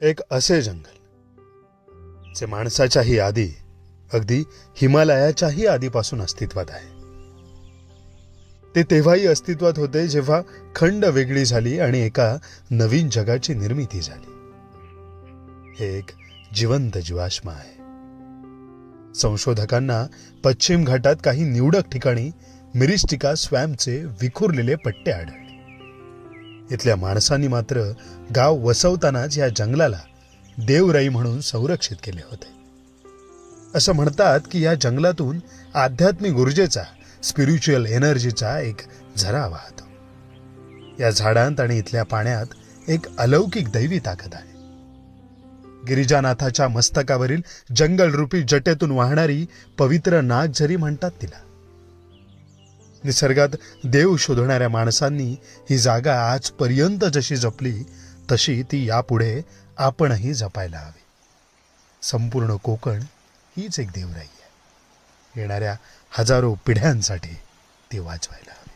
एक असे जंगल जे माणसाच्याही आधी, अगदी हिमालयाच्याही आधीपासून अस्तित्वात आहे. ते तेव्हाही अस्तित्वात होते जेव्हा खंड वेगळी झाली आणि एका नवीन जगाची निर्मिती झाली. हे एक जिवंत जीवाश्म आहे. संशोधकांना पश्चिम घाटात काही निवडक ठिकाणी मिरिस्टिका स्वॅम्पचे विखुरलेले पट्टे आढळले. इथल्या माणसांनी मात्र गाव वसवतानाच या जंगलाला देवराई म्हणून संरक्षित केले होते. असं म्हणतात की या जंगलातून आध्यात्मिक ऊर्जेचा, स्पिरिच्युअल एनर्जीचा एक झरा वाहतो. या झाडांत आणि इथल्या पाण्यात एक अलौकिक दैवी ताकद आहे. गिरिजानाथाच्या मस्तकावरील जंगलरूपी जटेतून वाहणारी पवित्र नागझरी म्हणतात तिला. निसर्गात देव शोधणाऱ्या माणसांनी ही जागा आजपर्यंत जशी जपली तशी ती यापुढे आपणही जपायला हवी. संपूर्ण कोकण हीच एक देवराई आहे. येणाऱ्या हजारो पिढ्यांसाठी ती वाचवायला हवी.